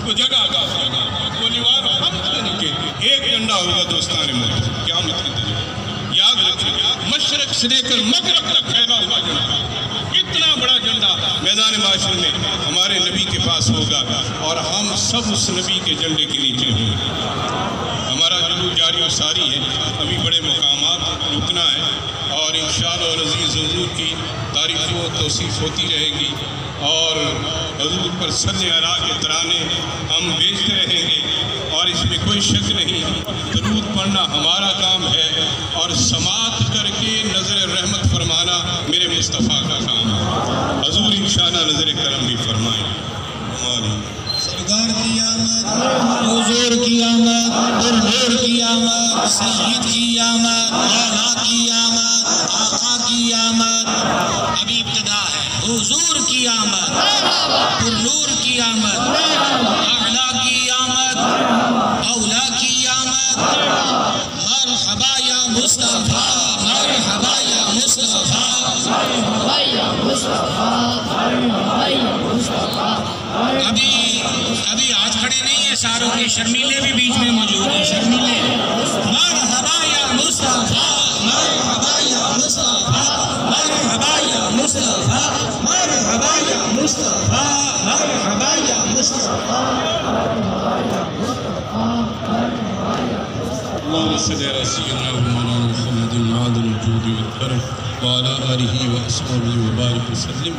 وہ جگہ کا وہ لیوان ہم کے ایک جھنڈا ہوگا دوستان ملک قیامت کے دن یاد رکھیں مشرق سے لے کر مغرب تک پھیلا ہوا جھنڈا اتنا بڑا جھنڈا میدان معاشر میں ہمارے نبی کے پاس ہوگا اور ہم سب اس نبی کے جھنڈے کے نیچے ہوں گے ہمارا جلوس جاری و ساری ہے ابھی بڑے مقامات رکنا ہے اور انشاءاللہ العزیز حضور کی تعریف و توصیف ہوتی رہے گی اور حضور پر صلی اللہ کے ترانے ہم بیچتے رہیں گے اور اس میں کوئی شک نہیں درود پڑھنا ہمارا کام ہے اور سماعت کر کے نظر رحمت فرمانا میرے مصطفیٰ کا کام ہے حضور انشاءاللہ نظر کرم بھی فرمائیں سرکار کی آمد حضور کی آمد پرنور کی آمد سید کی آمد مولا کی آمد آقا کی آمد ابھی ابتدا ہے حضور کی آمد پرنور کی آمد اعلیٰ کی آمد اولا کی آمد مرحبا یا مصطفیٰ مرحبا یا مصطفیٰ مرحبا یا مصطفیٰ ابھی آج کھڑے نہیں ہیں ساروں کے شرمیلے بھی بیچ میں موجود ہیں شرمیلے مرحبا یا مصطفیٰ مرحبا یا مصطفیٰ مرحبا یا مصطفیٰ مرحبا یا مصطفیٰ مرحبا یا مصطفیٰ اللهم صل على سيدنا ومولانا محمد العادل الجود والكرم وعلى آله وأصحابه وبارك وسلم